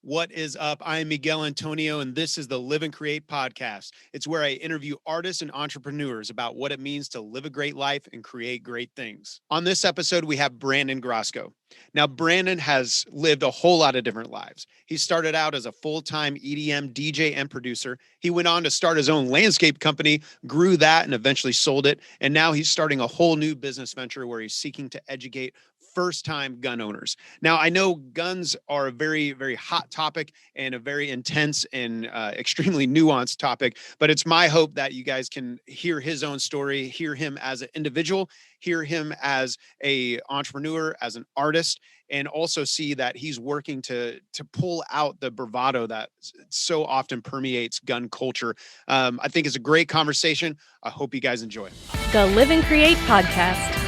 What is up? I'm Miguel Antonio, and this is the Live and Create podcast. It's where I interview artists and entrepreneurs about what it means to live a great life and create great things. On this episode, we have Brandon Grosko. Now, Brandon has lived a whole lot of different lives. He started out as a full-time EDM DJ and producer. He went on to start his own landscape company, grew that, and eventually sold it. And now he's starting a whole new business venture where he's seeking to educate first-time gun owners. Now, I know guns are a very, very hot topic and a very intense and extremely nuanced topic, but it's my hope that you guys can hear his own story, hear him as an individual, hear him as an entrepreneur, as an artist, and also see that he's working to pull out the bravado that so often permeates gun culture. I think it's a great conversation. I hope you guys enjoy. The Live and Create podcast.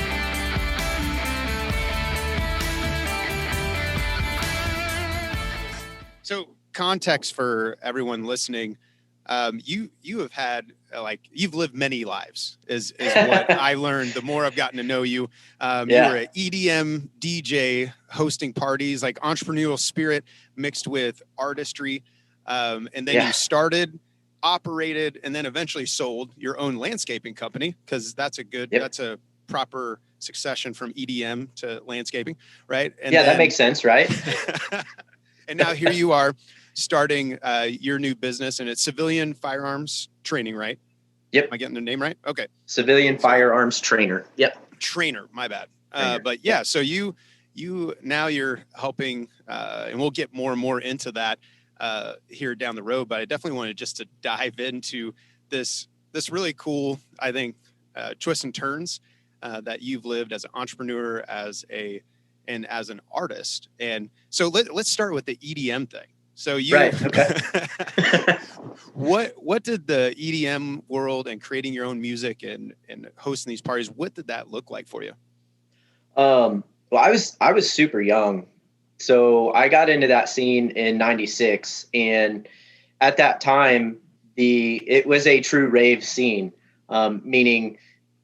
So context for everyone listening, you have had you've lived many lives is what I learned the more I've gotten to know you. You were an EDM DJ hosting parties, like entrepreneurial spirit mixed with artistry. And then you started, operated, and then eventually sold your own landscaping company, because that's a proper succession from EDM to landscaping, right? And that makes sense, right? And now here you are starting your new business, and it's Civilian Firearms Training, right? Yep. Am I getting the name right? Okay. Civilian Firearms Trainer. Yep. Trainer, my bad. Trainer. But yeah, so you now you're helping, and we'll get more and more into that here down the road. But I definitely wanted just to dive into this really cool, I think, twists and turns that you've lived as an entrepreneur, as an artist. And so let's start with the EDM thing. So what did the EDM world and creating your own music and hosting these parties, what did that look like for you? Well, I was super young. So I got into that scene in 96, and at that time it was a true rave scene, meaning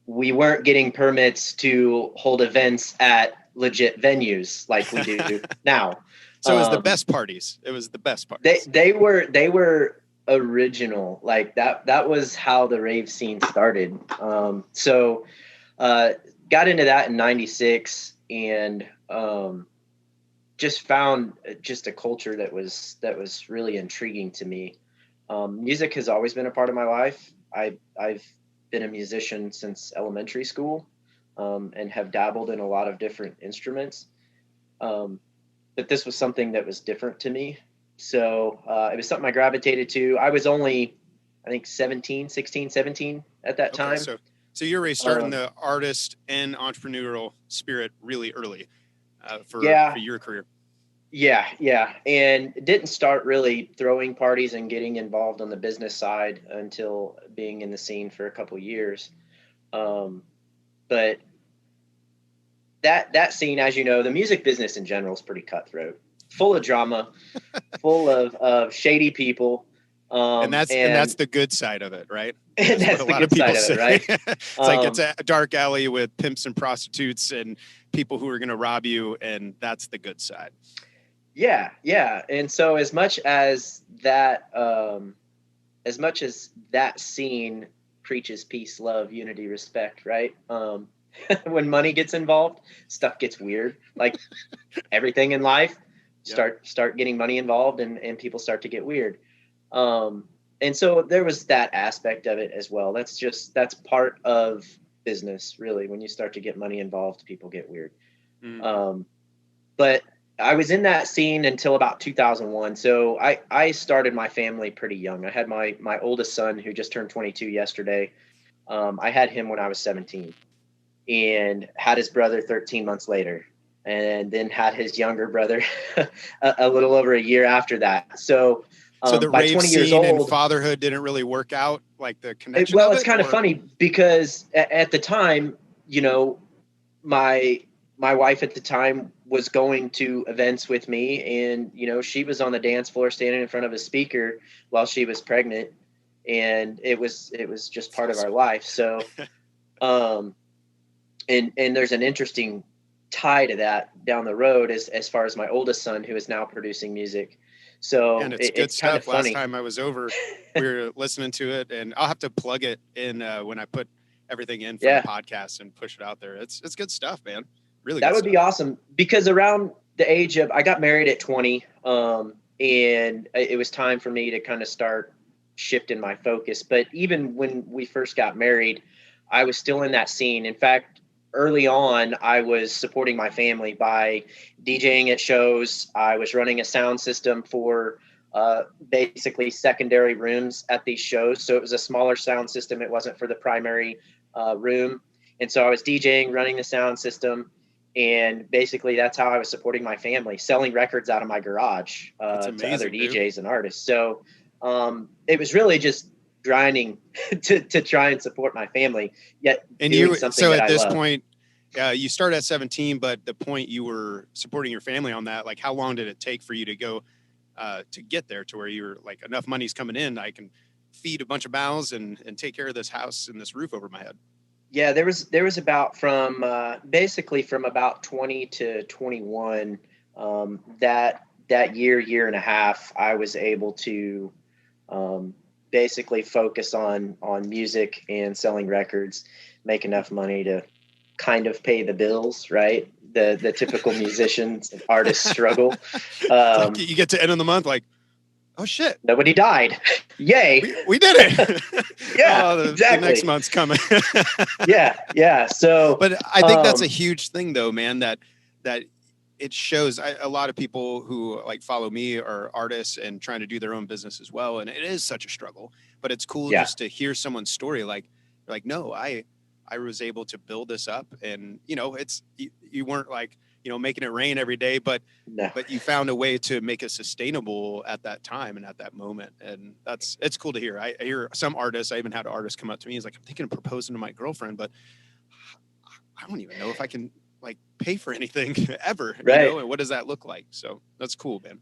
we weren't getting permits to hold events at legit venues like we do now. So it was the best parties. It was the best parties. They were original. Like that was how the rave scene started. So got into that in 96, and just found just a culture that was really intriguing to me. Music has always been a part of my life. I've been a musician since elementary school. And have dabbled in a lot of different instruments. But this was something that was different to me. So it was something I gravitated to. I was only, I think, 16, 17 at that time. So you're already starting the artist and entrepreneurial spirit really early for your career. Yeah. And it didn't start really throwing parties and getting involved on the business side until being in the scene for a couple years. But that scene, as you know, the music business in general is pretty cutthroat, full of drama, full of shady people. And that's the good side of it, right? And that's the good side of it, right? It's like it's a dark alley with pimps and prostitutes and people who are going to rob you, and that's the good side. Yeah. And so as much as that scene preaches peace, love, unity, respect, right? When money gets involved, stuff gets weird. Like everything in life, start getting money involved, and people start to get weird. And so there was that aspect of it as well. That's part of business, really. When you start to get money involved, people get weird. But I was in that scene until about 2001. So I started my family pretty young. I had my oldest son, who just turned 22 yesterday. I had him when I was 17, and had his brother 13 months later, and then had his younger brother a little over a year after that. So the by rave 20 years scene old, and fatherhood didn't really work out, like the connection. Well, it's kind of funny because at the time, you know, my wife at the time was going to events with me, and, you know, she was on the dance floor standing in front of a speaker while she was pregnant, and it was just part of our life. So, and there's an interesting tie to that down the road as far as my oldest son, who is now producing music. So And it's good it's kind of stuff. Last funny. time I was over, we were listening to it, and I'll have to plug it in when I put everything in for the Yeah, podcast and push it out there. It's good stuff, man. Really that good would be stuff. awesome, because around the age of, I got married at 20, and it was time for me to kind of start shifting my focus. But even when we first got married, I was still in that scene. In fact, early on, I was supporting my family by DJing at shows. I was running a sound system for basically secondary rooms at these shows. So it was a smaller sound system. It wasn't for the primary room. And so I was DJing, running the sound system. And basically, that's how I was supporting my family, selling records out of my garage That's to other amazing, dude. DJs and artists. So it was really just grinding to try and support my family, yet And doing something so that at I this love. point, you started at 17, but the point you were supporting your family on that, like how long did it take for you to go to get there to where you're like, enough money's coming in, I can feed a bunch of mouths and take care of this house and this roof over my head? Yeah, there was about from basically from about 20 to 21, that year and a half, I was able to basically focus on music and selling records, make enough money to kind of pay the bills, right? The typical musicians and artists struggle. It's like you get to end of the month, like, oh shit, Nobody died. Yay. we did it. Yeah, Oh, the next exactly. month's coming. Yeah. So, But I think that's a huge thing, though, man. That it shows. A lot of people who like follow me are artists and trying to do their own business as well, and it is such a struggle. But it's cool yeah, just to hear someone's story. Like no, I was able to build this up, and it's you weren't like making it rain every day, but no, you found a way to make it sustainable at that time and at that moment, and it's cool to hear. I hear some artists. I even had an artist come up to me. He's like, I'm thinking of proposing to my girlfriend, but I don't even know if I can like pay for anything ever, right. and what does that look like? So that's cool, man.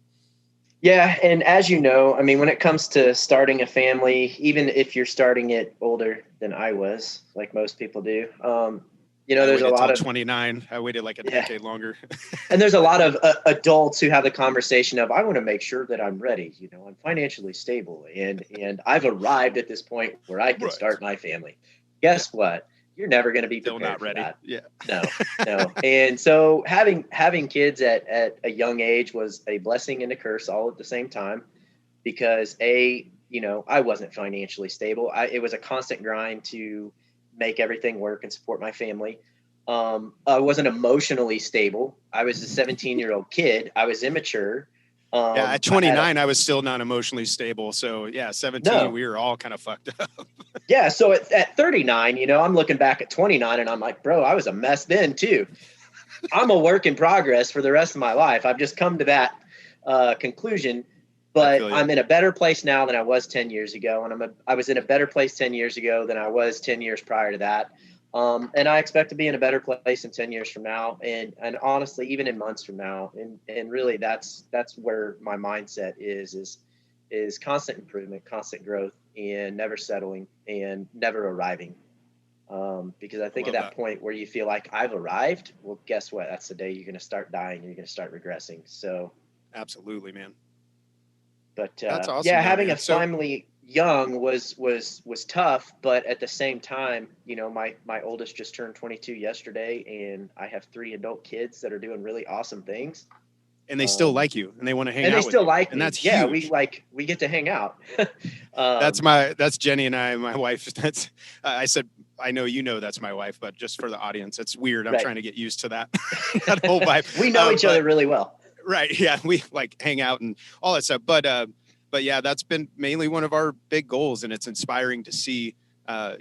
Yeah, and as you know, I mean, when it comes to starting a family, even if you're starting it older than I was, like most people do, I there's a waited lot till of 29. I waited like a yeah, decade longer. and there's a lot of adults who have the conversation of, I want to make sure that I'm ready. I'm financially stable, and I've arrived at this point where I can Right. start my family. Yeah. Guess what? You're never going to be Still prepared not for ready. that. Yeah. No. And so having kids at a young age was a blessing and a curse all at the same time, because I wasn't financially stable. It was a constant grind to make everything work and support my family. I wasn't emotionally stable. I was a 17-year-old kid. I was immature. Yeah, at I had 29, I was still not emotionally stable. So yeah, 17, no. we were all kind of fucked up. Yeah. So at 39, I'm looking back at 29 and I'm like, bro, I was a mess then too. I'm a work in progress for the rest of my life. I've just come to that conclusion, I but feel you. I'm in a better place now than I was 10 years ago. And I was in a better place 10 years ago than I was 10 years prior to that. And I expect to be in a better place in 10 years from now. And honestly, even in months from now. And really that's where my mindset is constant improvement, constant growth, and never settling and never arriving. Because I I think at love that that. point where you feel like I've arrived, well, guess what? That's the day you're going to start dying. You're going to start regressing. So, Absolutely, man. but That's awesome yeah, though, having a man. So family young was tough, but at the same time, my oldest just turned 22 yesterday, and I have 3 adult kids that are doing really awesome things. and they still Um, like you and they want to hang and they out with still you. like And me. that's Yeah, huge. we get to hang out. That's um, that's Jenny and I, my wife. That's I said I know that's my wife, but just for the audience, it's weird. I'm right. trying to get used to that that whole vibe. We know each But other really well. right, yeah, we like hang out and all that stuff. But yeah, that's been mainly one of our big goals, and it's inspiring to see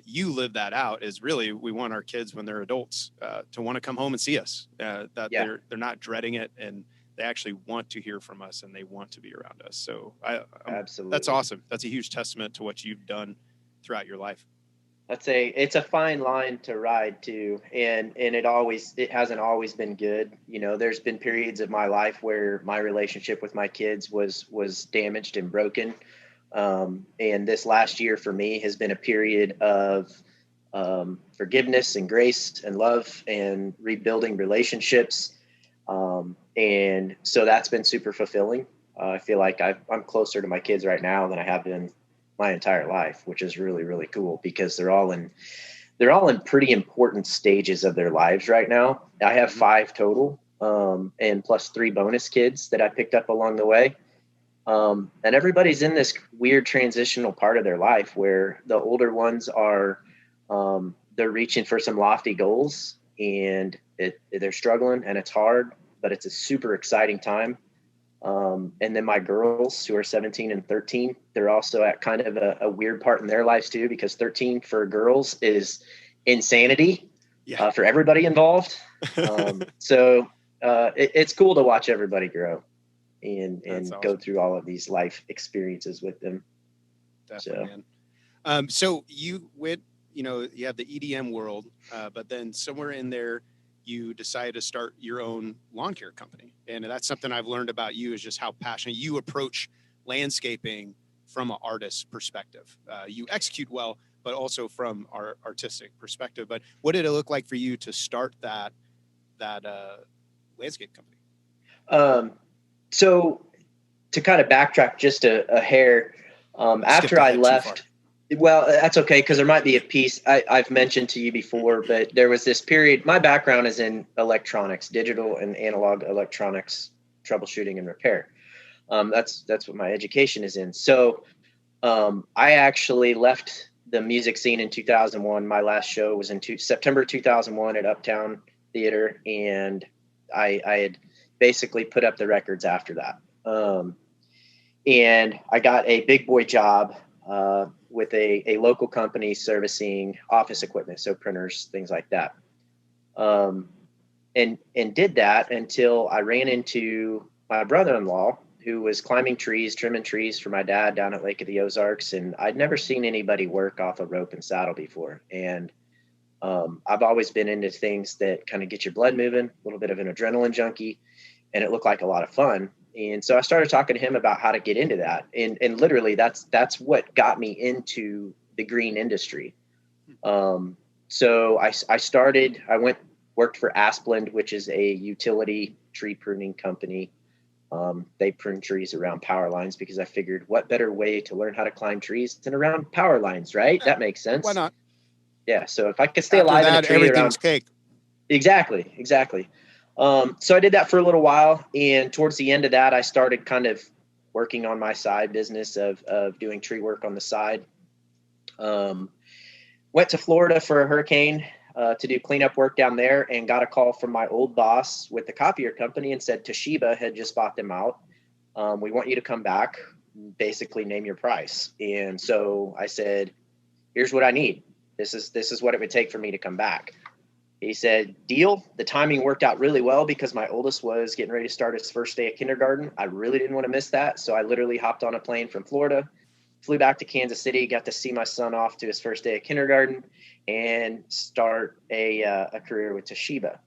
you live that out. Is really we want our kids when they're adults to want to come home and see us. That Yeah, they're not dreading it, and they actually want to hear from us, and they want to be around us. So that's absolutely. awesome. That's a huge testament to what you've done throughout your life. It's a fine line to ride too, and it hasn't always been good. There's been periods of my life where my relationship with my kids was damaged and broken. And this last year for me has been a period of forgiveness and grace and love and rebuilding relationships. And so that's been super fulfilling. I feel like I'm closer to my kids right now than I have been my entire life, which is really, really cool because they're all in pretty important stages of their lives right now. I have 5 total, and plus 3 bonus kids that I picked up along the way. And everybody's in this weird transitional part of their life where the older ones are, they're reaching for some lofty goals, and they're struggling and it's hard, but it's a super exciting time. And then my girls who are 17 and 13, they're also at kind of a weird part in their lives too, because 13 for girls is insanity for everybody involved. So it's cool to watch everybody grow and awesome. Go through all of these life experiences with them. Definitely, man. So you went, you have the EDM world, but then somewhere in there, you decided to start your own lawn care company. And that's something I've learned about you, is just how passionate you approach landscaping from an artist's perspective. You execute well, but also from our artistic perspective. But what did it look like for you to start that landscape company? So to kind of backtrack just a hair, after I left, well, that's okay, because there might be a piece I've mentioned to you before, but there was this period. My background is in electronics, digital and analog electronics, troubleshooting and repair. That's what my education is in. So I actually left the music scene in 2001. My last show was in September 2001 at Uptown Theater, and I had basically put up the records after that. And I got a big boy job with a local company servicing office equipment, so printers, things like that. And did that until I ran into my brother-in-law, who was climbing trees, trimming trees for my dad down at Lake of the Ozarks. And I'd never seen anybody work off a rope and saddle before. And I've always been into things that kind of get your blood moving, a little bit of an adrenaline junkie, and it looked like a lot of fun. And so I started talking to him about how to get into that. And literally that's what got me into the green industry. So I worked for Asplund, which is a utility tree pruning company. They prune trees around power lines, because I figured, what better way to learn how to climb trees than around power lines, right? Yeah, that makes sense. Why not? Yeah. So if I could stay alive in a tree everything's cake. Exactly. So I did that for a little while, and towards the end of that, I started kind of working on my side business of doing tree work on the side. Went to Florida for a hurricane to do cleanup work down there, and got a call from my old boss with the copier company and said Toshiba had just bought them out. We want you to come back, basically name your price. And so I said, here's what I need. This is what it would take for me to come back. He said, deal. The timing worked out really well because my oldest was getting ready to start his first day of kindergarten. I really didn't want to miss that. So I literally hopped on a plane from Florida, flew back to Kansas City, got to see my son off to his first day of kindergarten, and start a career with Toshiba.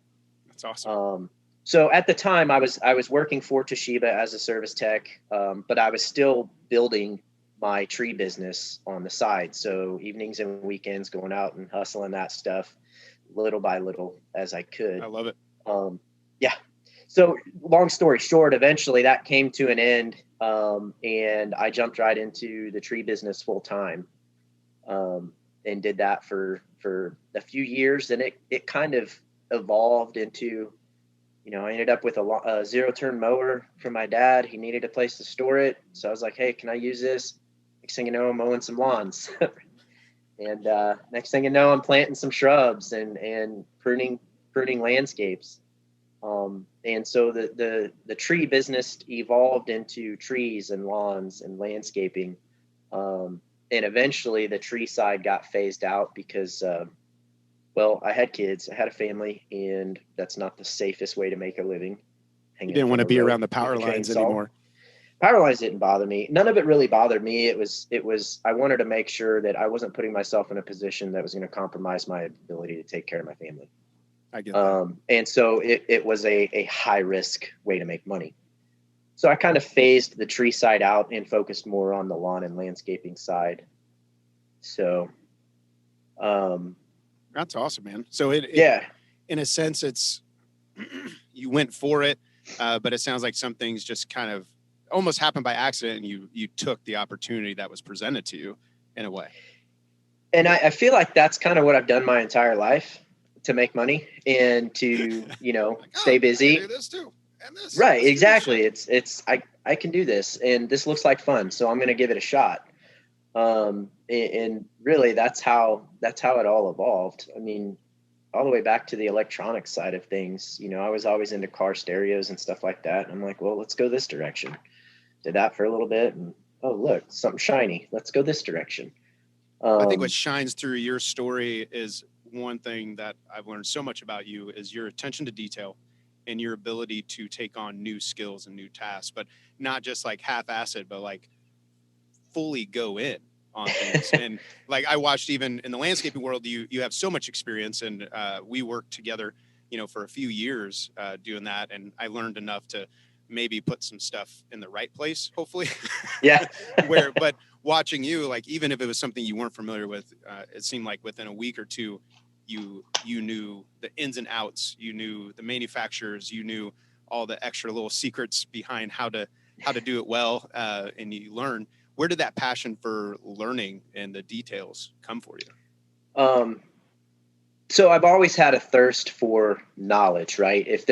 That's awesome. So at the time I was working for Toshiba as a service tech, but I was still building my tree business on the side. So evenings and weekends, going out and hustling that stuff little by little as I could. I love it. Yeah. So long story short, eventually that came to an end. And I jumped right into the tree business full time, and did that for a few years. And it kind of evolved into, I ended up with a zero-turn mower from my dad. He needed a place to store it. So I was like, hey, can I use this? Next thing you know, I'm mowing some lawns. And next thing you know, I'm planting some shrubs and pruning landscapes. And so the tree business evolved into trees and lawns and landscaping. And eventually the tree side got phased out because, I had kids, I had a family, and that's not the safest way to make a living. You didn't want to be around the power lines anymore. Power lines didn't bother me. None of it really bothered me. It was, I wanted to make sure that I wasn't putting myself in a position that was going to compromise my ability to take care of my family. I get that. And so it was a high risk way to make money. So I kind of phased the tree side out and focused more on the lawn and landscaping side. So, that's awesome, man. So yeah, in a sense, it's, you went for it, but it sounds like some things just kind of almost happened by accident, and you took the opportunity that was presented to you in a way. And I feel like that's kind of what I've done my entire life, to make money and to, stay busy. I can do this too. And this. Right. Let's Exactly. I can do this, and this looks like fun, so I'm going to give it a shot. And really that's how it all evolved. I mean, all the way back to the electronic side of things, I was always into car stereos and stuff like that. And I'm like, well, let's go this direction. Did that for a little bit. And, oh, look, something shiny. Let's go this direction. I think what shines through your story is one thing that I've learned so much about you is your attention to detail and your ability to take on new skills and new tasks, but not just like half-assed, but like fully go in on things. And like I watched, even in the landscaping world, you have so much experience, and we worked together, for a few years doing that. And I learned enough to maybe put some stuff in the right place, hopefully. Yeah. But watching you, like, even if it was something you weren't familiar with, it seemed like within a week or two, you knew the ins and outs, you knew the manufacturers, you knew all the extra little secrets behind how to do it well. And you learn. Where did that passion for learning and the details come for you? So I've always had a thirst for knowledge, right? If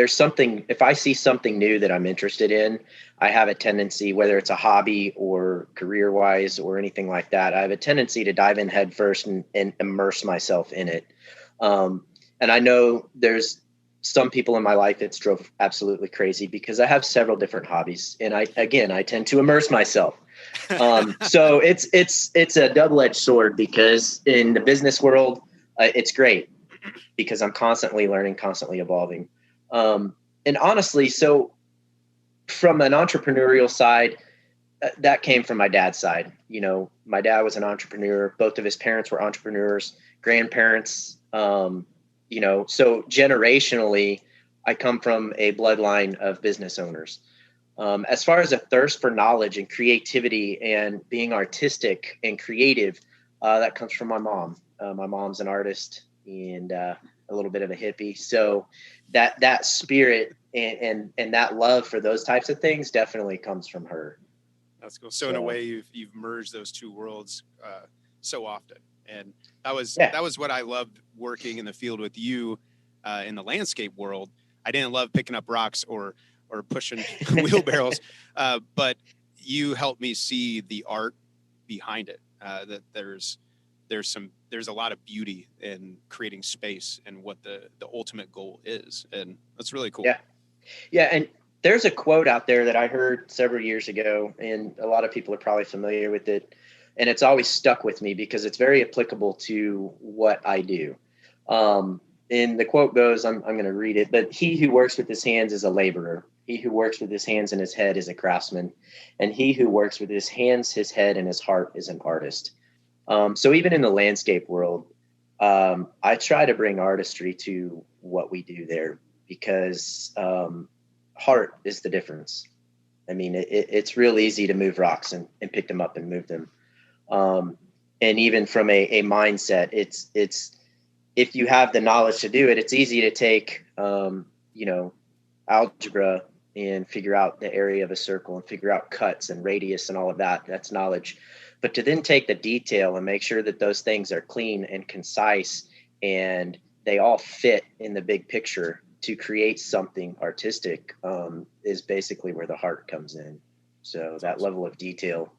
I see something new that I'm interested in, I have a tendency, whether it's a hobby or career wise or anything like that, I have a tendency to dive in head first and immerse myself in it. And I know there's some people in my life it's drove absolutely crazy because I have several different hobbies, and I tend to immerse myself. So it's a double-edged sword, because in the business world, it's great because I'm constantly learning, constantly evolving. And honestly, so from an entrepreneurial side, that came from my dad's side. My dad was an entrepreneur. Both of his parents were entrepreneurs, grandparents. So generationally, I come from a bloodline of business owners. As far as a thirst for knowledge and creativity and being artistic and creative, that comes from my mom. My mom's an artist and a little bit of a hippie. So that spirit and that love for those types of things definitely comes from her. That's cool. So in a way, you've merged those two worlds so often, and that was what I loved working in the field with you in the landscape world. I didn't love picking up rocks or pushing wheelbarrows, but you helped me see the art behind it. That there's a lot of beauty in creating space and what the ultimate goal is, and that's really cool. Yeah, and there's a quote out there that I heard several years ago, and a lot of people are probably familiar with it, and it's always stuck with me because it's very applicable to what I do. And the quote goes, I'm going to read it, but he who works with his hands is a laborer. He who works with his hands and his head is a craftsman. And he who works with his hands, his head, and his heart is an artist. So even in the landscape world, I try to bring artistry to what we do there, because heart is the difference. I mean, it's real easy to move rocks and pick them up and move them. And even from a mindset, it's if you have the knowledge to do it, it's easy to take, algebra and figure out the area of a circle and figure out cuts and radius and all of that. That's knowledge. But to then take the detail and make sure that those things are clean and concise and they all fit in the big picture to create something artistic is basically where the heart comes in. So that level of detail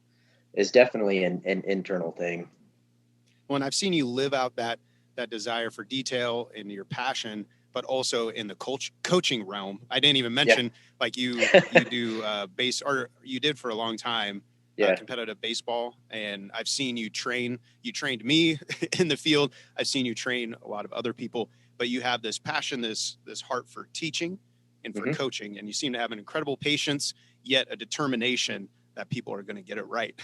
is definitely an internal thing. Well, and I've seen you live out that desire for detail and your passion, but also in the coaching realm. I didn't even mention, like you do base, or you did for a long time, competitive baseball. And I've seen you train. You trained me in the field. I've seen you train a lot of other people, but you have this passion, this heart for teaching and for coaching. And you seem to have an incredible patience, yet a determination that people are going to get it right,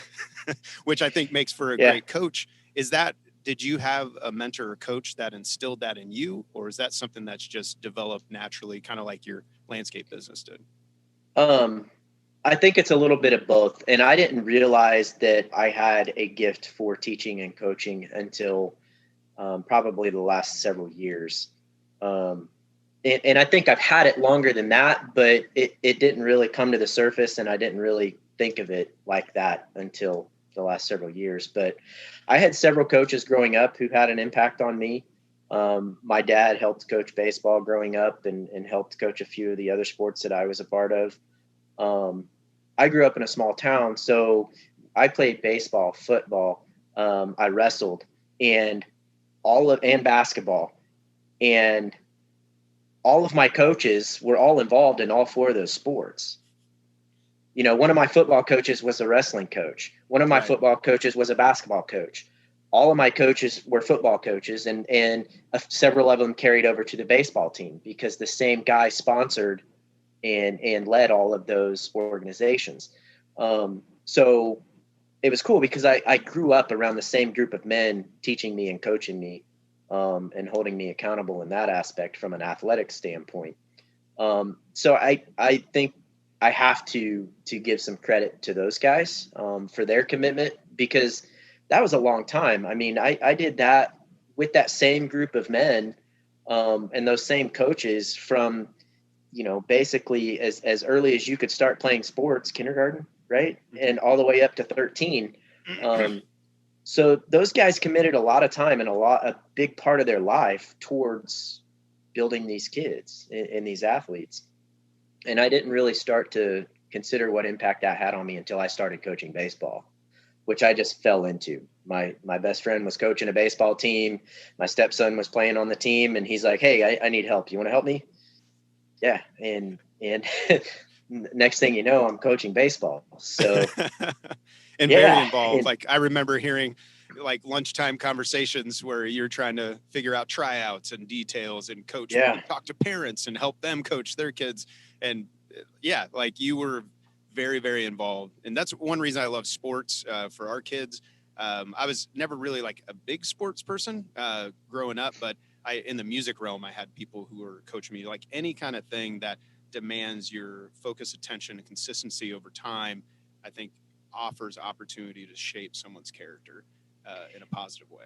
which I think makes for a great coach. Did you have a mentor or coach that instilled that in you, or is that something that's just developed naturally, kind of like your landscape business did? I think it's a little bit of both. And I didn't realize that I had a gift for teaching and coaching until probably the last several years. and I think I've had it longer than that, but it didn't really come to the surface, and I didn't really think of it like that until the last several years. But I had several coaches growing up who had an impact on me. My dad helped coach baseball growing up, and helped coach a few of the other sports that I was a part of. I grew up in a small town, so I played baseball, football, I wrestled, and and basketball, and all of my coaches were all involved in all four of those sports. You know, one of my football coaches was a wrestling coach. One of my football coaches was a basketball coach. All of my coaches were football coaches, and several of them carried over to the baseball team because the same guy sponsored and led all of those organizations. So it was cool because I grew up around the same group of men teaching me and coaching me, and holding me accountable in that aspect from an athletic standpoint. So I think I have to give some credit to those guys, for their commitment, because that was a long time. I mean, I did that with that same group of men, and those same coaches from, basically as early as you could start playing sports, kindergarten, right? And all the way up to 13. So those guys committed a lot of time and a big part of their life towards building these kids and these athletes. And I didn't really start to consider what impact that had on me until I started coaching baseball, which I just fell into. My best friend was coaching a baseball team. My stepson was playing on the team, and he's like, "Hey, I need help. You want to help me?" Yeah. And next thing you know, I'm coaching baseball. So and very involved. Like I remember hearing like lunchtime conversations where you're trying to figure out tryouts and details and coach, talk to parents and help them coach their kids. And like you were very, very involved. And that's one reason I love sports, for our kids. I was never really like a big sports person, growing up, but in the music realm, I had people who were coaching me, like any kind of thing that demands your focus, attention, and consistency over time, I think offers opportunity to shape someone's character, in a positive way.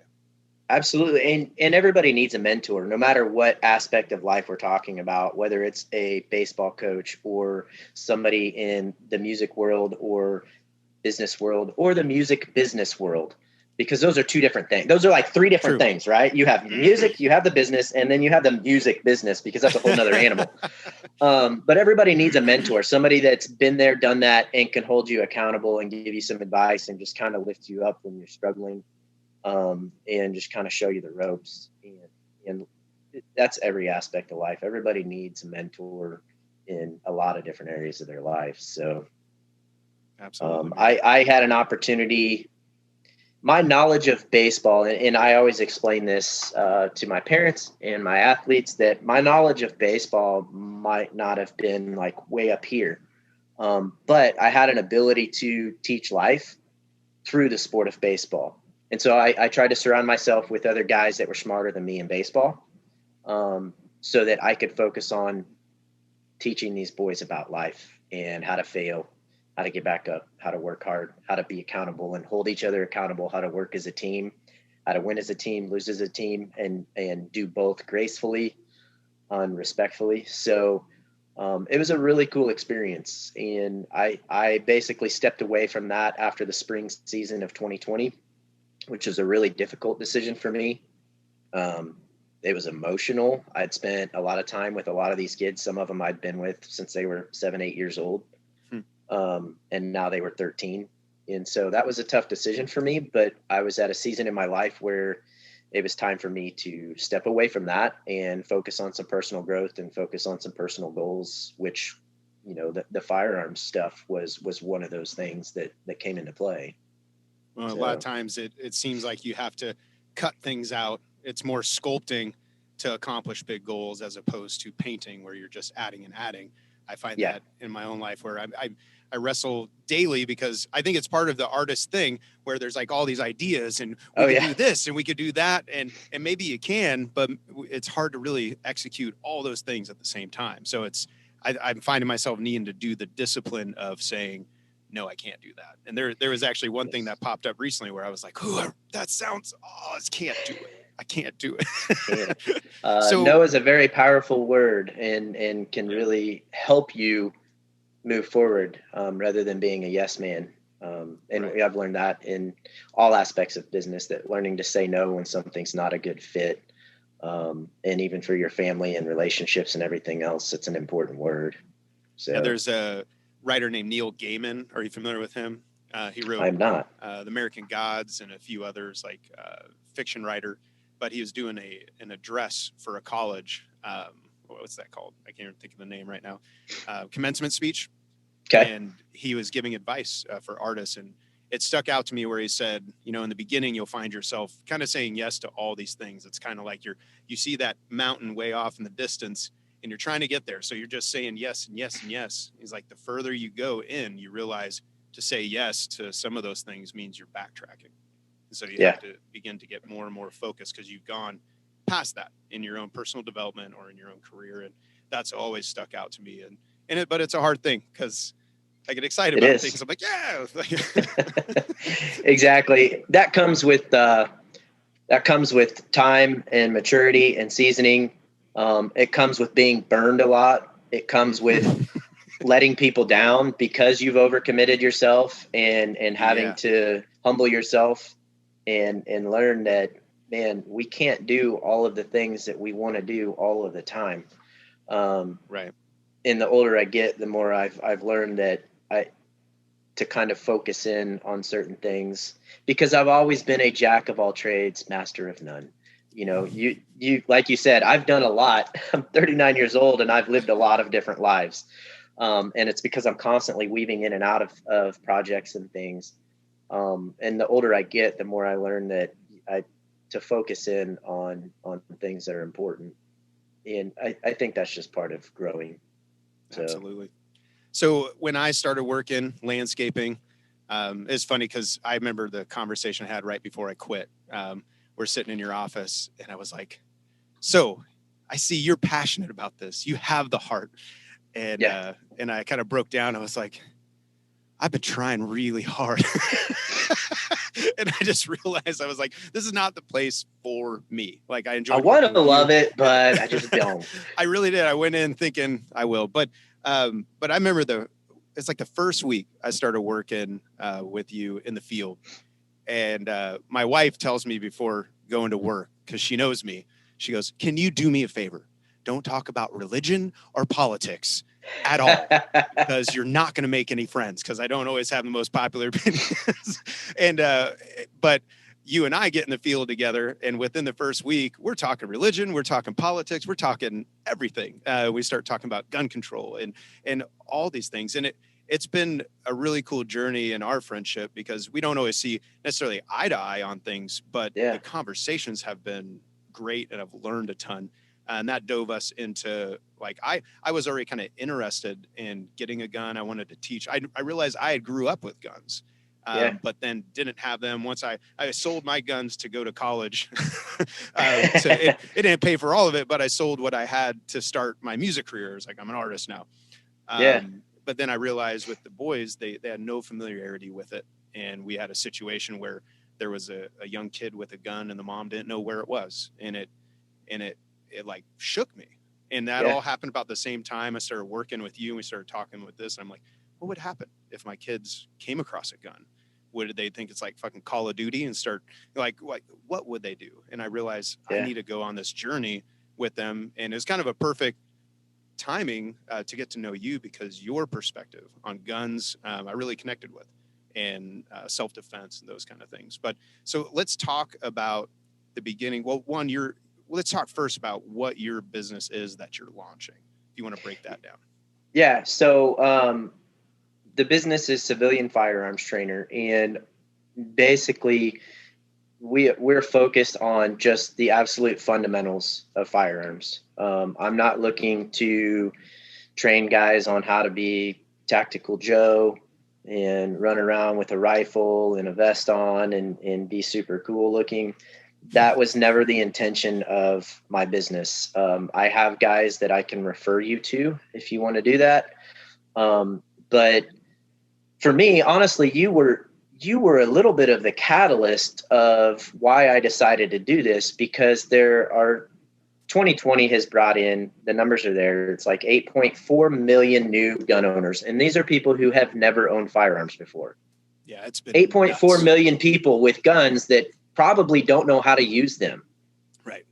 Absolutely. And everybody needs a mentor, no matter what aspect of life we're talking about, whether it's a baseball coach or somebody in the music world or business world or the music business world, because those are two different things. Those are like three different things, right? You have music, you have the business, and then you have the music business, because that's a whole nother animal. But everybody needs a mentor, somebody that's been there, done that, and can hold you accountable and give you some advice and just kind of lift you up when you're struggling, and just kind of show you the ropes. And that's every aspect of life. Everybody needs a mentor in a lot of different areas of their life. So absolutely. I had an opportunity. My knowledge of baseball, and I always explain this to my parents and my athletes, that my knowledge of baseball might not have been like way up here. But I had an ability to teach life through the sport of baseball. And so I tried to surround myself with other guys that were smarter than me in baseball, so that I could focus on teaching these boys about life and how to fail, how to get back up, how to work hard, how to be accountable and hold each other accountable, how to work as a team, how to win as a team, lose as a team, and do both gracefully and respectfully. So it was a really cool experience. And I basically stepped away from that after the spring season of 2020, which was a really difficult decision for me. It was emotional. I'd spent a lot of time with a lot of these kids. Some of them I'd been with since they were 7, 8 years old. And now they were 13. And so that was a tough decision for me, but I was at a season in my life where it was time for me to step away from that and focus on some personal growth and focus on some personal goals, which, the firearms stuff was one of those things that came into play. Well, a lot of times it seems like you have to cut things out. It's more sculpting to accomplish big goals as opposed to painting where you're just adding and adding. I find that in my own life where I wrestle daily, because I think it's part of the artist thing where there's like all these ideas and we could do this and we could do that. And maybe you can, but it's hard to really execute all those things at the same time. So I'm finding myself needing to do the discipline of saying, no, I can't do that. And there was actually one thing that popped up recently where I was like, that sounds, I can't do it. I can't do it. So no is a very powerful word and can really help you move forward rather than being a yes man. And Right. I've learned that in all aspects of business, that learning to say no when something's not a good fit. And even for your family and relationships and everything else, it's an important word. Yeah, So there's a writer named Neil Gaiman. Are you familiar with him? He wrote I'm not. The American Gods and a few others, like fiction writer. But he was doing an address for a college. What's that called? I can't even think of the name right now. Commencement speech. Okay. And he was giving advice for artists. And it stuck out to me where he said, you know, in the beginning, you'll find yourself kind of saying yes to all these things. It's kind of like you see that mountain way off in the distance and you're trying to get there. So you're just saying yes and yes and yes. He's like, the further you go in, you realize to say yes to some of those things means you're backtracking. And so you have to begin to get more and more focused because you've gone past that in your own personal development or in your own career. And that's always stuck out to me. But it's a hard thing because I get excited about things. I'm like, yeah. Exactly. That comes with time and maturity and seasoning. It comes with being burned a lot. It comes with letting people down because you've overcommitted yourself and having to humble yourself and learn that, man, we can't do all of the things that we want to do all of the time. Right. And the older I get, the more I've learned that to kind of focus in on certain things, because I've always been a jack of all trades, master of none. You know, you like you said, I've done a lot. I'm 39 years old and I've lived a lot of different lives. And it's because I'm constantly weaving in and out of projects and things. And the older I get, the more I learn that to focus in on things that are important. And I think that's just part of growing. So. Absolutely. So when I started working landscaping, it's funny because I remember the conversation I had right before I quit. We're sitting in your office and I was like, so I see you're passionate about this. You have the heart. And I kind of broke down. I was like, I've been trying really hard. And I just realized I was like, this is not the place for me. Like I want to love it, but I just don't. I really did. I went in thinking I will, but I remember it's like the first week I started working with you in the field. And my wife tells me before going to work, because she knows me, she goes, can you do me a favor? Don't talk about religion or politics at all, because you're not going to make any friends, because I don't always have the most popular opinions. And but you and I get in the field together, and within the first week, we're talking religion, we're talking politics, we're talking everything. We start talking about gun control and all these things. And it's been a really cool journey in our friendship, because we don't always see necessarily eye to eye on things, but the conversations have been great, and I've learned a ton. And that dove us into, like, I was already kind of interested in getting a gun. I wanted to teach. I realized I had grew up with guns, but then didn't have them. Once I sold my guns to go to college. It didn't pay for all of it, but I sold what I had to start my music career. It's like, I'm an artist now. But then I realized with the boys, they had no familiarity with it. And we had a situation where there was a young kid with a gun and the mom didn't know where it was. And it like shook me. And that all happened about the same time I started working with you and we started talking with this. And I'm like, what would happen if my kids came across a gun? Would they think it's like fucking Call of Duty and start like what would they do? And I realized I need to go on this journey with them. And it's kind of a perfect timing to get to know you, because your perspective on guns, I really connected with, and self-defense and those kind of things. But so let's talk about the beginning. Well, let's talk first about what your business is that you're launching. If you want to break that down. Yeah. So the business is Civilian Firearms Trainer, and basically we're focused on just the absolute fundamentals of firearms. I'm not looking to train guys on how to be Tactical Joe and run around with a rifle and a vest on and be super cool looking. That was never the intention of my business. I have guys that I can refer you to if you want to do that. But for me, honestly, you were you were a little bit of the catalyst of why I decided to do this, because 2020 has brought in, the numbers are there. It's like 8.4 million new gun owners. And these are people who have never owned firearms before. Yeah, it's been 8.4 million people with guns that probably don't know how to use them. Right.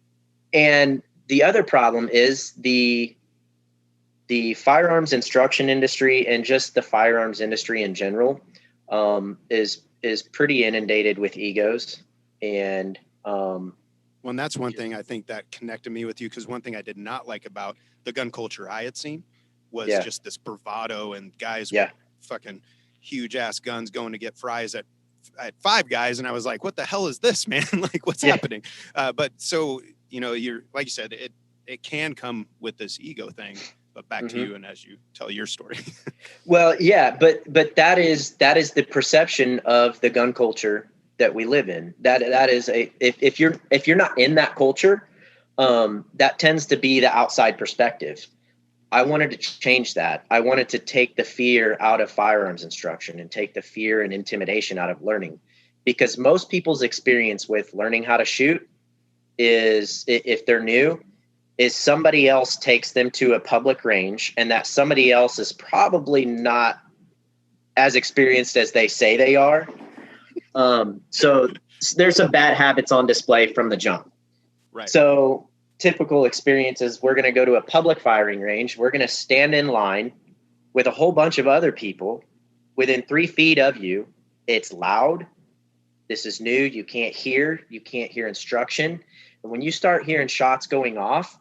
And the other problem is the firearms instruction industry, and just the firearms industry in general, is pretty inundated with egos. And well, and that's one thing I think that connected me with you, because one thing I did not like about the gun culture I had seen was just this bravado and guys with fucking huge ass guns going to get fries at Five Guys. And I was like, what the hell is this, man? Like, what's happening? But so, you're, like you said, it can come with this ego thing. But back to you, and as you tell your story. Well, yeah, but that is the perception of the gun culture that we live in. That is if you're not in that culture, that tends to be the outside perspective. I wanted to change that. I wanted to take the fear out of firearms instruction and take the fear and intimidation out of learning, because most people's experience with learning how to shoot is, if they're new, is somebody else takes them to a public range, and that somebody else is probably not as experienced as they say they are. So there's some bad habits on display from the jump. Right. So typical experiences, we're going to go to a public firing range. We're going to stand in line with a whole bunch of other people within 3 feet of you. It's loud. This is new. You can't hear instruction. And when you start hearing shots going off,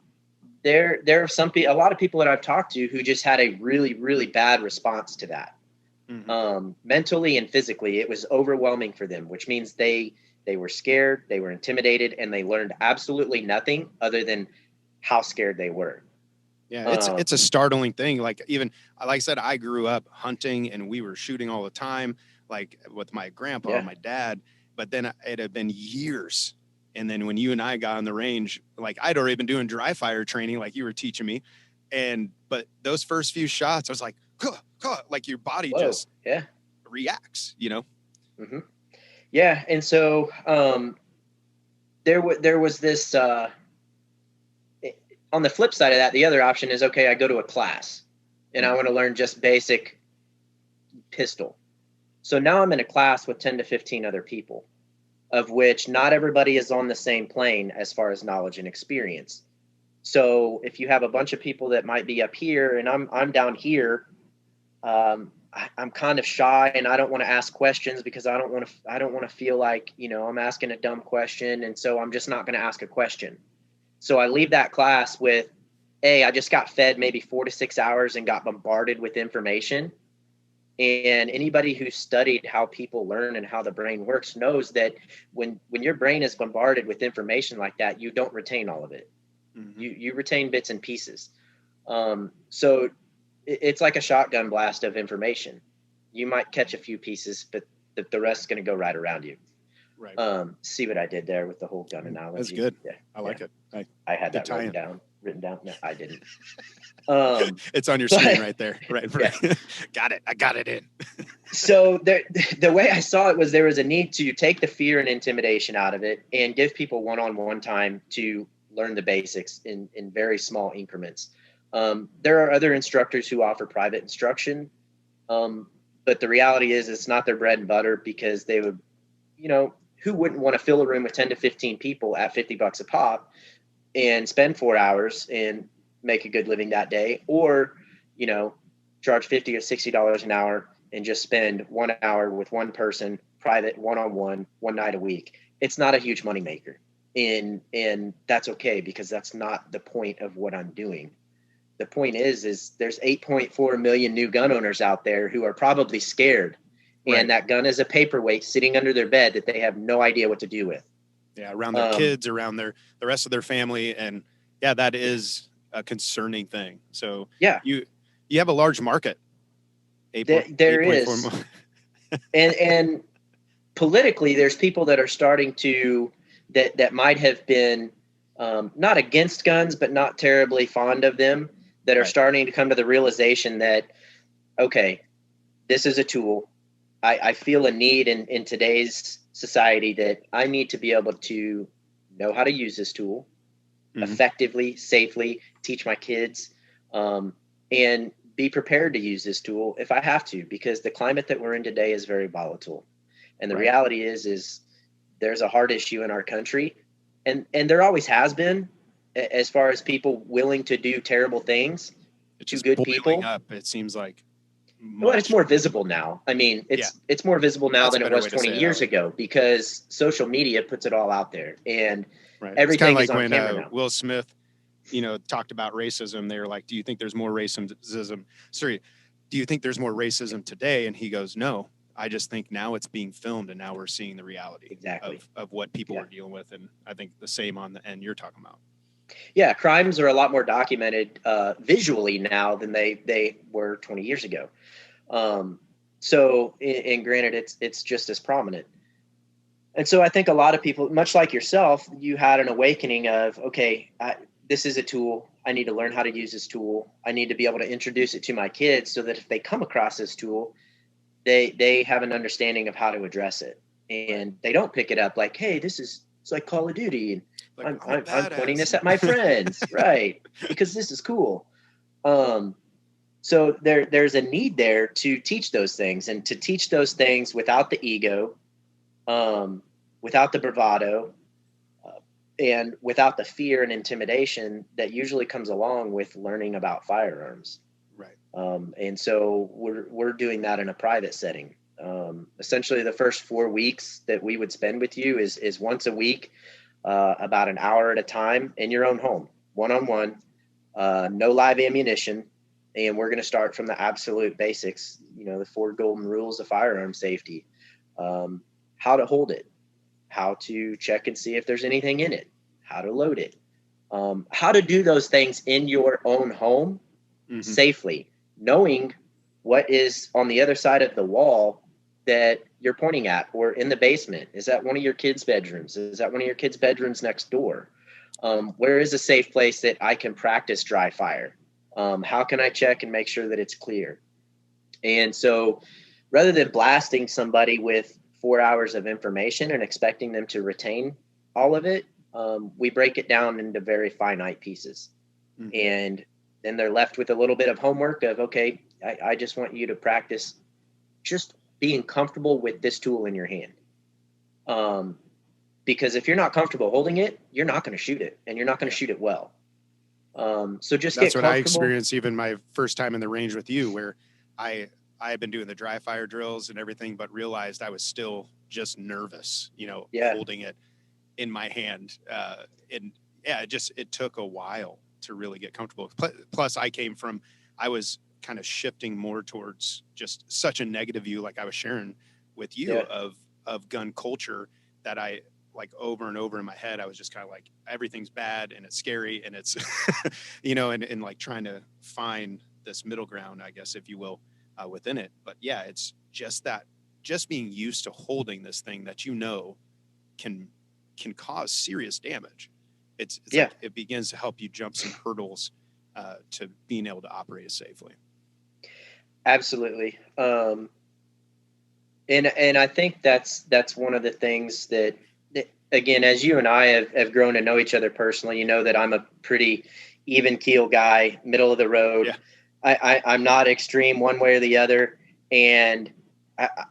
there are a lot of people that I've talked to who just had a really, really bad response to that. Mentally and physically, it was overwhelming for them, which means they were scared, they were intimidated, and they learned absolutely nothing other than how scared they were. Yeah, it's a startling thing. Like I said, I grew up hunting and we were shooting all the time, like with my grandpa and my dad. But then it had been years. And then when you and I got on the range, like I'd already been doing dry fire training, like you were teaching me. But those first few shots, I was like, like your body just reacts, Mm-hmm. Yeah. And so there was this, on the flip side of that, the other option is, okay, I go to a class and I want to learn just basic pistol. So now I'm in a class with 10 to 15 other people, of which not everybody is on the same plane as far as knowledge and experience. So if you have a bunch of people that might be up here and I'm down here, I'm kind of shy and I don't want to ask questions because I don't want to feel like, I'm asking a dumb question. And so I'm just not going to ask a question. So I leave that class with, I just got fed maybe 4 to 6 hours and got bombarded with information. And anybody who studied how people learn and how the brain works knows that when your brain is bombarded with information like that, you don't retain all of it. Mm-hmm. You retain bits and pieces. So it's like a shotgun blast of information. You might catch a few pieces, but the rest is going to go right around you. Right. See what I did there with the whole gun analogy? That's good. Yeah, I like it. I had that written down. No, I didn't. It's on your screen right there. Right. Yeah. Got it. I got it in. So the way I saw it was there was a need to take the fear and intimidation out of it and give people one-on-one time to learn the basics in very small increments. There are other instructors who offer private instruction. But the reality is it's not their bread and butter, because they would, who wouldn't want to fill a room with 10 to 15 people at $50 a pop and spend 4 hours and make a good living that day, or, charge $50 or $60 an hour and just spend 1 hour with one person, private, one-on-one, one night a week. It's not a huge moneymaker. And that's okay, because that's not the point of what I'm doing. The point is there's 8.4 million new gun owners out there who are probably scared. Right. And that gun is a paperweight sitting under their bed that they have no idea what to do with. Yeah. Around their kids, around the rest of their family. And that is a concerning thing. So you have a large market. There is. and politically, there's people that are starting to, that might have been not against guns, but not terribly fond of them, that are starting to come to the realization that, okay, this is a tool. I feel a need in today's society that I need to be able to know how to use this tool effectively, safely, teach my kids, and be prepared to use this tool if I have to, because the climate that we're in today is very volatile. And the Right. reality is there's a hard issue in our country, and there always has been, as far as people willing to do terrible things It's to just good boiling people. up. It seems like Well, it's much. more visible now. I mean, it's more visible now That's a than it better was way to 20 say it. years ago, because social media puts it all out there, and Right. It's kind of everything like is on when camera now. Will Smith, talked about racism. They were like, "Do you think there's more racism? Sorry, do you think there's more racism today?" And he goes, "No, I just think now it's being filmed, and now we're seeing the reality Exactly. of what people are dealing with." And I think the same on the end you're talking about. Yeah, crimes are a lot more documented visually now than they were 20 years ago. So, and granted, it's just as prominent. And so I think a lot of people, much like yourself, you had an awakening of, okay, this is a tool. I need to learn how to use this tool. I need to be able to introduce it to my kids so that if they come across this tool, they have an understanding of how to address it. And they don't pick it up like, hey, it's like Call of Duty, and Like, I'm pointing this at my friends, right? Because this is cool. So there's a need there to teach those things, and to teach those things without the ego, without the bravado, and without the fear and intimidation that usually comes along with learning about firearms. Right. And so we're doing that in a private setting. Essentially, the first 4 weeks that we would spend with you is once a week, about an hour at a time in your own home, one-on-one, no live ammunition. And we're going to start from the absolute basics, the 4 golden rules of firearm safety, how to hold it, how to check and see if there's anything in it, how to load it, how to do those things in your own home safely, knowing what is on the other side of the wall that you're pointing at, or in the basement. Is that one of your kids' bedrooms? Is that one of your kids' bedrooms next door? Where is a safe place that I can practice dry fire? How can I check and make sure that it's clear? And so rather than blasting somebody with 4 hours of information and expecting them to retain all of it, we break it down into very finite pieces. And then they're left with a little bit of homework of, okay, I just want you to practice just being comfortable with this tool in your hand. Because if you're not comfortable holding it, you're not going to shoot it, and you're not going to shoot it well. So just That's get what I comfortable. experienced even my first time in the range with you, where I had been doing the dry fire drills and everything, but realized I was still just nervous, holding it in my hand. It took a while to really get comfortable. Plus I was kind of shifting more towards just such a negative view, like I was sharing with you, of gun culture, that I, like, over and over in my head, I was just kind of like, everything's bad and it's scary and it's, and like trying to find this middle ground, I guess, if you will, within it. But yeah, it's just being used to holding this thing that can cause serious damage. It's like it begins to help you jump some hurdles to being able to operate it safely. Absolutely. And I think that's one of the things that again, as you and I have grown to know each other personally, you know that I'm a pretty even keel guy, middle of the road. Yeah. I'm not extreme one way or the other. And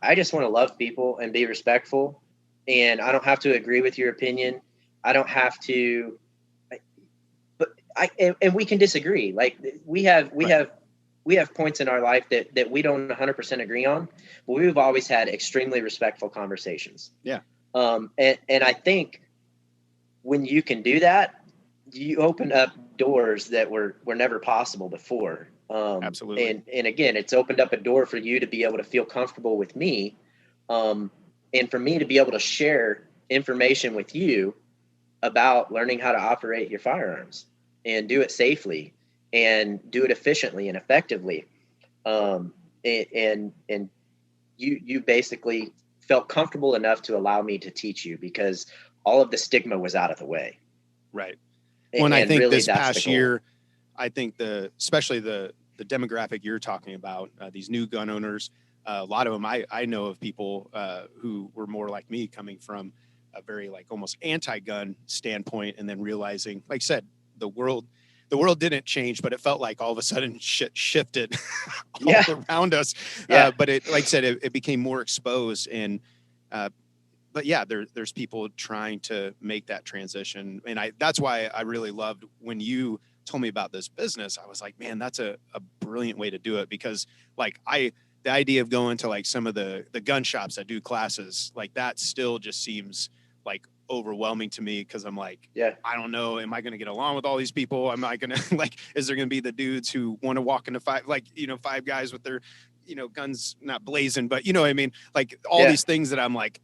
I just want to love people and be respectful. And I don't have to agree with your opinion. I don't have to, and we can disagree. Like we have points in our life that we don't 100% agree on, but we've always had extremely respectful conversations. Yeah. And I think when you can do that, you open up doors that were never possible before. Absolutely. And again, it's opened up a door for you to be able to feel comfortable with me, and for me to be able to share information with you about learning how to operate your firearms and do it safely and do it efficiently and effectively. And you basically felt comfortable enough to allow me to teach you, because all of the stigma was out of the way. Right. When I think really, this past year, I think especially the demographic you're talking about, these new gun owners, A lot of them, I know of people who were more like me, coming from a very like almost anti-gun standpoint, and then realizing, like I said, the world didn't change, but it felt like all of a sudden shit shifted Yeah. all around us. Yeah. But it, like I said, it became more exposed. And but yeah, there's people trying to make that transition. And that's why I really loved when you told me about this business. I was like, man, that's a brilliant way to do it, because like the idea of going to like some of the gun shops that do classes, like that still just seems like overwhelming to me, because I'm like, Yeah. I don't know, am I going to get along with all these people? Am I going to like, is there going to be the dudes who want to walk into five guys with their, guns not blazing, but you know what I mean? Like all these things that I'm like,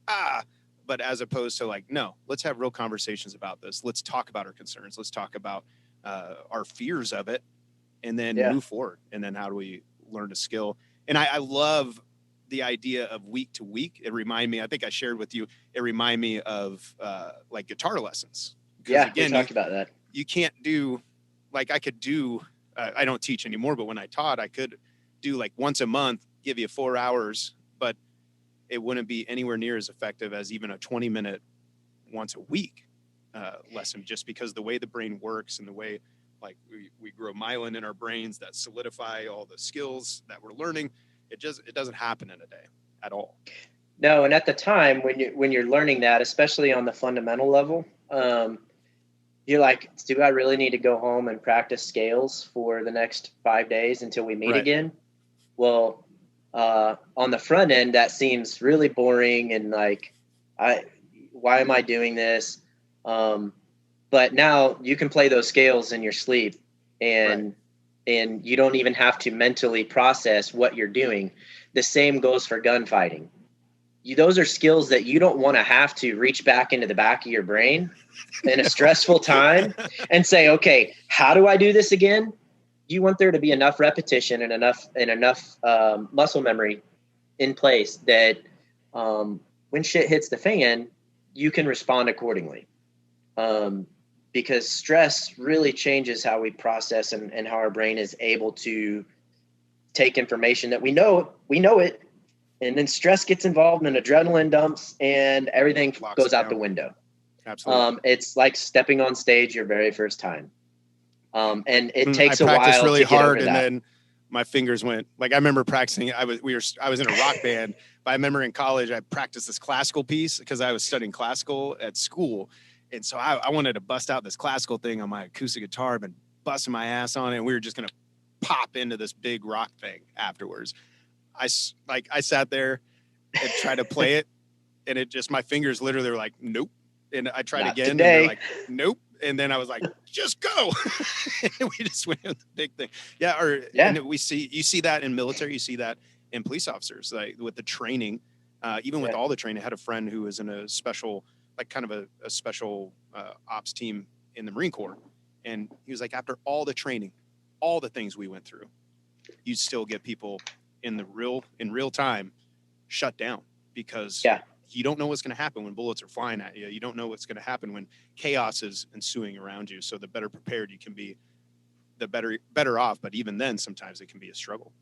but as opposed to like, no, let's have real conversations about this. Let's talk about our concerns. Let's talk about our fears of it, and then move forward. And then how do we learn to skill? And I love the idea of week to week. It reminded me, I think I shared with you, it reminded me of like guitar lessons. Yeah, again, we talked about that. You can't do, like I could do, I don't teach anymore, but when I taught, I could do like once a month, give you 4 hours, but it wouldn't be anywhere near as effective as even a 20-minute once a week lesson, just because the way the brain works and the way like we grow myelin in our brains that solidify all the skills that we're learning. It doesn't happen in a day at all. No, and at the time when you're learning that, especially on the fundamental level, you're like, do I really need to go home and practice scales for the next 5 days until we meet again? Well, on the front end, that seems really boring and like, why am I doing this? But now you can play those scales in your sleep, and you don't even have to mentally process what you're doing. The same goes for gunfighting. Those are skills that you don't want to have to reach back into the back of your brain in a stressful time and say, okay, how do I do this again? You want there to be enough repetition and enough muscle memory in place that when shit hits the fan, you can respond accordingly. Because stress really changes how we process and how our brain is able to take information that we know it. And then stress gets involved and adrenaline dumps and everything goes out the window. Absolutely. It's like stepping on stage your very first time. And it takes I a while practiced really to get hard, over and that. then my fingers went, like I remember practicing. I was in a rock band, but I remember in college I practiced this classical piece because I was studying classical at school. And so I wanted to bust out this classical thing on my acoustic guitar. I've been busting my ass on it, and we were just going to pop into this big rock thing afterwards. I sat there and tried to play it, and it just, my fingers literally were like, nope. And I tried again, and they're like, nope. And then I was like, just go. And we just went with the big thing. And you see that in military, you see that in police officers, like with the training, even with all the training. I had a friend who was in a special, like kind of a special ops team in the Marine Corps. And he was like, after all the training, all the things we went through, you still get people in real time shut down, because you don't know what's going to happen when bullets are flying at you. You don't know what's going to happen when chaos is ensuing around you. So the better prepared you can be, the better off. But even then, sometimes it can be a struggle.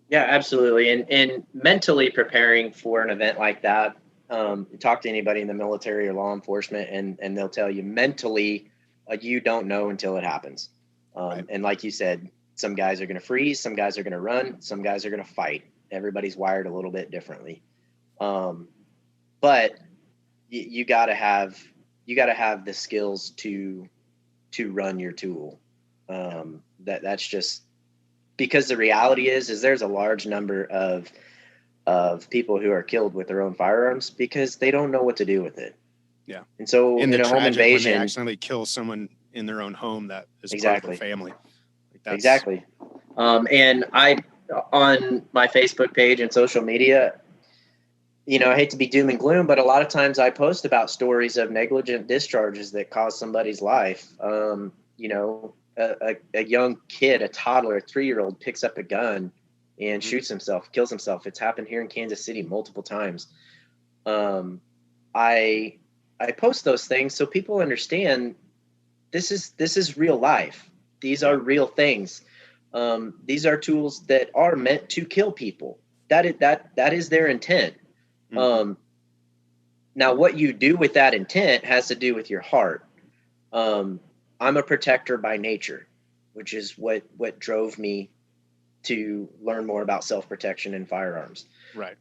Yeah, absolutely. And mentally preparing for an event like that, talk to anybody in the military or law enforcement, and they'll tell you mentally, you don't know until it happens. And like you said, some guys are going to freeze, some guys are going to run, some guys are going to fight. Everybody's wired a little bit differently. But you gotta have the skills to run your tool. That's just because the reality is there's a large number of people who are killed with their own firearms because they don't know what to do with it. Yeah. And so in a home invasion, when they accidentally kill someone in their own home that is part of their family. Exactly. And I, on my Facebook page and social media, I hate to be doom and gloom, but a lot of times I post about stories of negligent discharges that cause somebody's life. A young kid, a toddler, a 3-year-old picks up a gun and shoots himself, kills himself. It's happened here in Kansas City multiple times. I post those things so people understand this is real life. These are real things. These are tools that are meant to kill people. that is their intent. Mhm. Now what you do with that intent has to do with your heart. I'm a protector by nature, which is what drove me to learn more about self-protection and firearms. Right.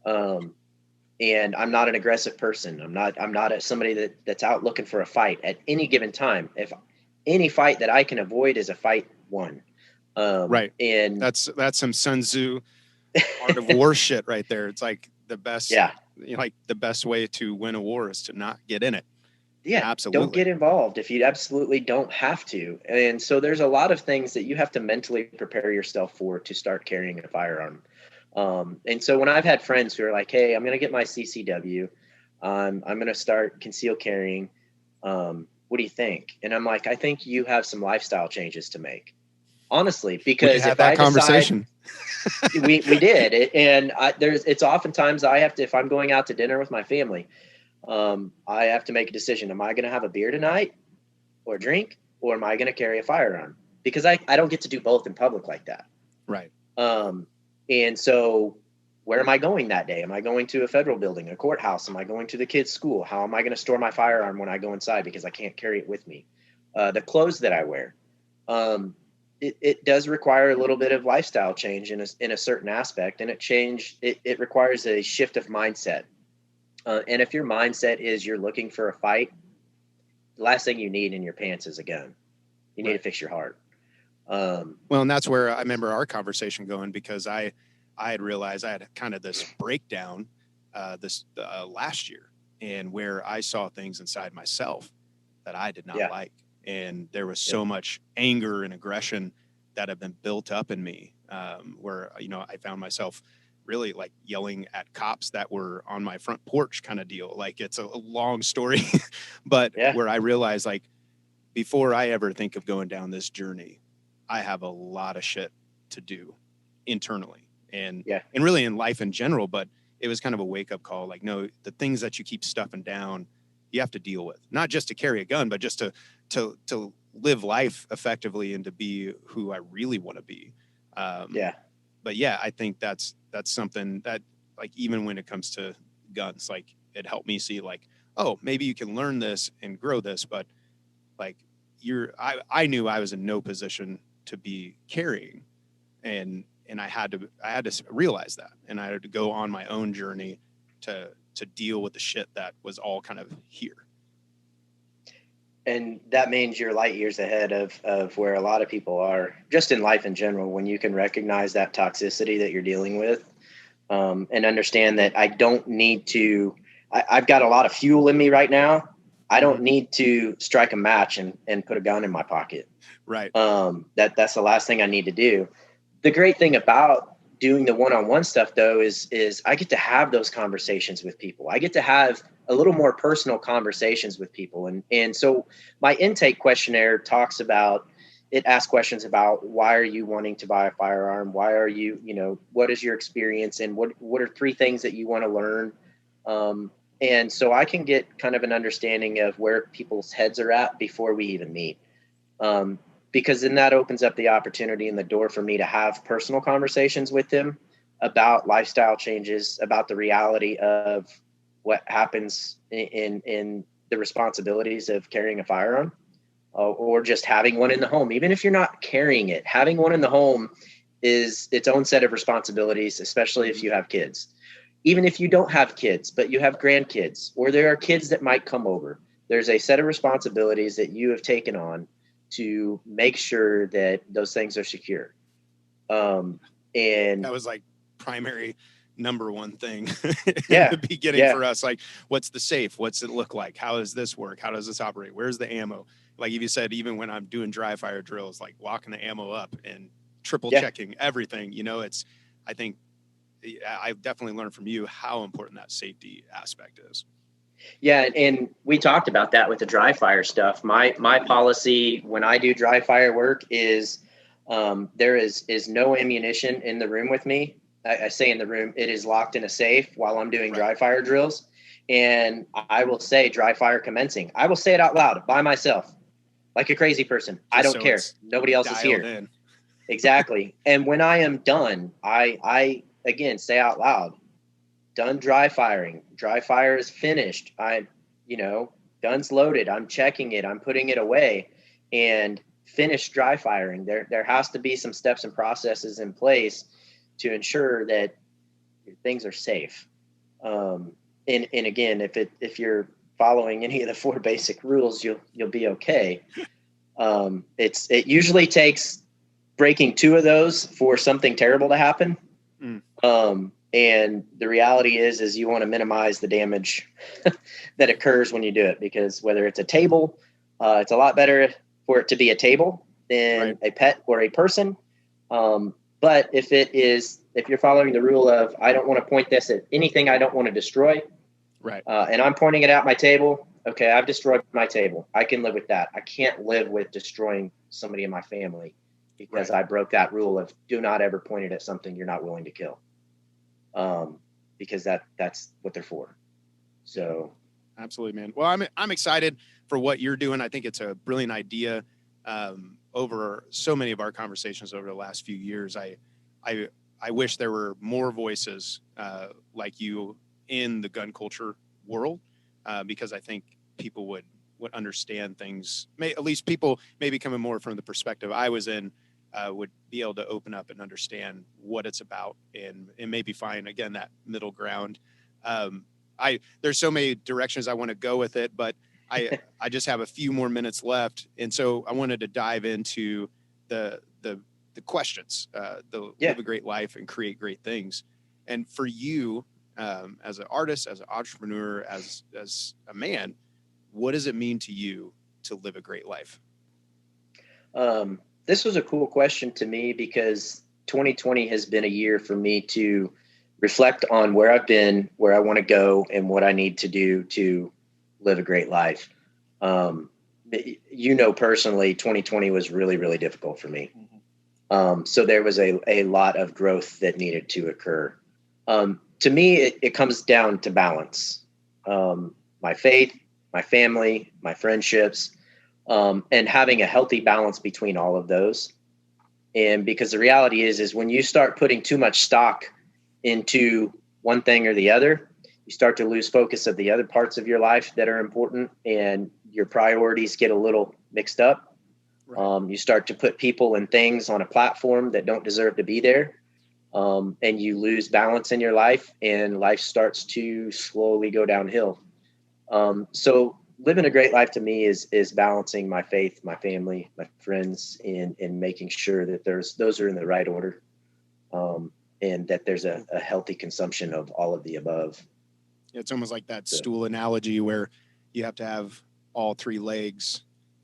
And I'm not an aggressive person. I'm not somebody that's out looking for a fight at any given time. If any fight that I can avoid is a fight won. Right. And That's some Sun Tzu art of war shit right there. It's like the best, yeah, like the best way to win a war is to not get in it. yeah, don't Absolutely. get involved if you absolutely don't have to. And so there's a lot of things that you have to mentally prepare yourself for to start carrying a firearm. And so when I've had friends who are like, "Hey, I'm going to get my CCW, I'm going to start concealed carrying. What do you think?" And I'm like, "I think you have some lifestyle changes to make, honestly, We because had if that I decide." conversation. We did it, and it's oftentimes I have to, if I'm going out to dinner with my family, I have to make a decision. Am I going to have a beer tonight or drink, or am I going to carry a firearm? Because I don't get to do both in public like that. Right. And so where am I going that day? Am I going to a federal building, a courthouse? Am I going to the kids' school? How am I going to store my firearm when I go inside because I can't carry it with me? The clothes that I wear. It does require a little bit of lifestyle change in a certain aspect, and it requires a shift of mindset. And if your mindset is you're looking for a fight, the last thing you need in your pants is a gun. You need to Right. fix your heart. Well, and that's where I remember our conversation going, because I had realized I had kind of this breakdown this last year, and where I saw things inside myself that I did not Yeah. like, and there was Yep. so much anger and aggression that had been built up in me, where I found myself really like yelling at cops that were on my front porch, kind of deal. Like, it's a long story, but Yeah. where I realized, like, before I ever think of going down this journey, I have a lot of shit to do internally and Yeah. really in life in general. But it was kind of a wake up call. Like, no, the things that you keep stuffing down, you have to deal with, not just to carry a gun, but just to live life effectively and to be who I really want to be. Yeah. But yeah, I think that's something that, like, even when it comes to guns, like, it helped me see, like, oh, maybe you can learn this and grow this, but like, I knew I was in no position to be carrying, and I had to realize that, and I had to go on my own journey to deal with the shit that was all kind of here. And that means you're light years ahead of where a lot of people are just in life in general, when you can recognize that toxicity that you're dealing with, and understand that I don't need to, I've got a lot of fuel in me right now. I don't need to strike a match and put a gun in my pocket. Right. That's the last thing I need to do. The great thing about doing the one-on-one stuff, though, is I get to have those conversations with people. I get to have a little more personal conversations with people. And so my intake questionnaire it asks questions about, why are you wanting to buy a firearm? Why are you, what is your experience? And what are 3 things that you want to learn? And so I can get kind of an understanding of where people's heads are at before we even meet. Because then that opens up the opportunity and the door for me to have personal conversations with them about lifestyle changes, about the reality of what happens in the responsibilities of carrying a firearm, or just having one in the home. Even if you're not carrying it, having one in the home is its own set of responsibilities, especially if you have kids. Even if you don't have kids, but you have grandkids, or there are kids that might come over, there's a set of responsibilities that you have taken on to make sure that those things are secure. And That was like primary number one thing in yeah, the beginning yeah, for us. Like, what's the safe? What's it look like? How does this work? How does this operate? Where's the ammo? Like, if you said, even when I'm doing dry fire drills, like locking the ammo up and triple yeah, checking everything, I think I definitely learned from you how important that safety aspect is. yeah. And we talked about that with the dry fire stuff. My policy when I do dry fire work is, there is no ammunition in the room with me. I say in the room, it is locked in a safe while I'm doing Right. dry fire drills. And I will say dry fire commencing. I will say it out loud by myself, like a crazy person. I Just don't so care. it's Nobody else is dialed here. in. Exactly. And when I am done, I again, say out loud, done dry firing. Dry fire is finished. Gun's loaded. I'm checking it. I'm putting it away, and finished dry firing. There has to be some steps and processes in place to ensure that things are safe. And again, if you're following any of the 4 basic rules, you'll be okay. It usually takes breaking 2 of those for something terrible to happen. And the reality is you want to minimize the damage that occurs when you do it, because whether it's a table, it's a lot better for it to be a table than a pet or a person. But if you're following the rule of, I don't want to point this at anything I don't want to destroy, and I'm pointing it at my table, okay, I've destroyed my table. I can live with that. I can't live with destroying somebody in my family because I broke that rule of do not ever point it at something you're not willing to kill. Because that's what they're for. So absolutely, man. Well, I'm excited for what you're doing. I think it's a brilliant idea. Over so many of our conversations over the last few years, I wish there were more voices like you in the gun culture world, because I think people would understand things. At least people maybe coming more from the perspective I was in, would be able to open up and understand what it's about and maybe find, again, that middle ground. There's so many directions I want to go with it, but I just have a few more minutes left. And so I wanted to dive into the questions, live a great life and create great things. And for you, as an artist, as an entrepreneur, as a man, what does it mean to you to live a great life? This was a cool question to me because 2020 has been a year for me to reflect on where I've been, where I want to go, and what I need to do to live a great life. Personally, 2020 was really, really difficult for me. So there was a lot of growth that needed to occur. To me, it comes down to balance. My faith, my family, my friendships, and having a healthy balance between all of those. And because the reality is when you start putting too much stock into one thing or the other, you start to lose focus of the other parts of your life that are important, and your priorities get a little mixed up. You start to put people and things on a platform that don't deserve to be there. And you lose balance in your life, and life starts to slowly go downhill. So living a great life to me is balancing my faith, my family, my friends, and making sure that those are in the right order, and that there's a healthy consumption of all of the above. It's almost like that stool analogy where you have to have all 3 legs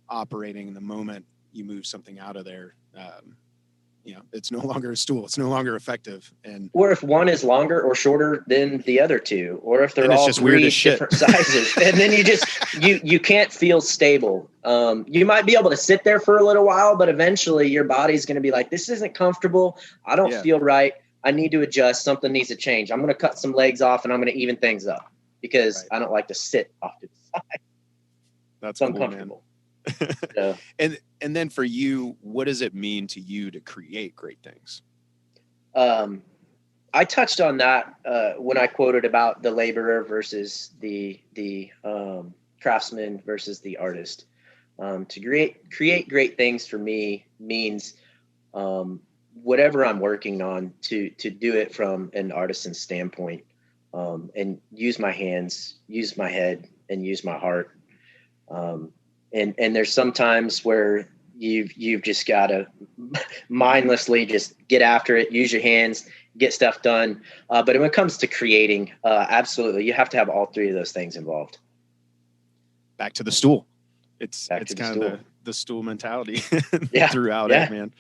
operating in the moment you move something out of there. It's no longer a stool. It's no longer effective. Or if one is longer or shorter than the other 2, or if they're all just 3 different sizes, and then you can't feel stable. You might be able to sit there for a little while, but eventually your body's going to be like, this isn't comfortable. I don't feel right. I need to adjust. Something needs to change. I'm going to cut some legs off, and I'm going to even things up because I don't like to sit off to the side. That's uncomfortable. So. And then for you, what does it mean to you to create great things? I touched on that when I quoted about the laborer versus the craftsman versus the artist. To create great things for me means whatever I'm working on to do it from an artisan's standpoint, and use my hands, use my head, and use my heart. And there's some times where you've just got to mindlessly just get after it, use your hands, get stuff done. But when it comes to creating, absolutely, you have to have all 3 of those things involved. Back to the stool. It's kind of the stool mentality throughout it, man.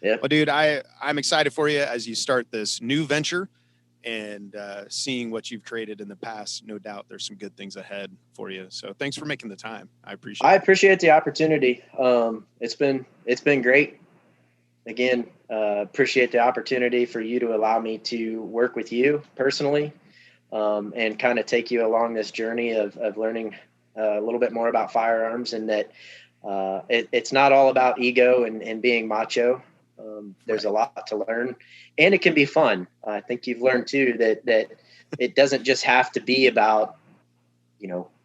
Yeah. Well, dude, I'm excited for you as you start this new venture and seeing what you've created in the past. No doubt there's some good things ahead for you. So thanks for making the time. I appreciate the opportunity. It's been great. Again, appreciate the opportunity for you to allow me to work with you personally, and kind of take you along this journey of learning a little bit more about firearms, and that it's not all about ego and being macho. There's a lot to learn, and it can be fun. I think you've learned too that it doesn't just have to be about,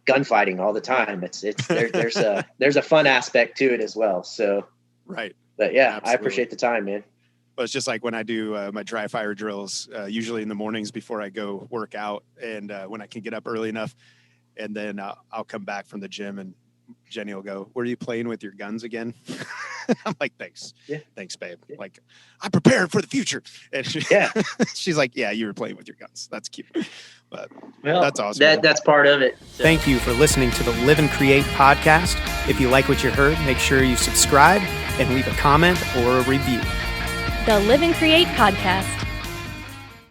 gunfighting all the time. There's a fun aspect to it as well. So, right. But yeah, Absolutely. I appreciate the time, man. Well, it's just like when I do my dry fire drills, usually in the mornings before I go work out, and when I can get up early enough, and then I'll come back from the gym, and Jenny will go, "Were you playing with your guns again?" I'm like, "Thanks, yeah, thanks, babe." Yeah. Like, I'm prepared for the future. And yeah, she's like, "Yeah, you were playing with your guns. That's cute." But well, that's awesome. That's part of it. So. Thank you for listening to the Live and Create podcast. If you like what you heard, make sure you subscribe and leave a comment or a review. The Live and Create podcast.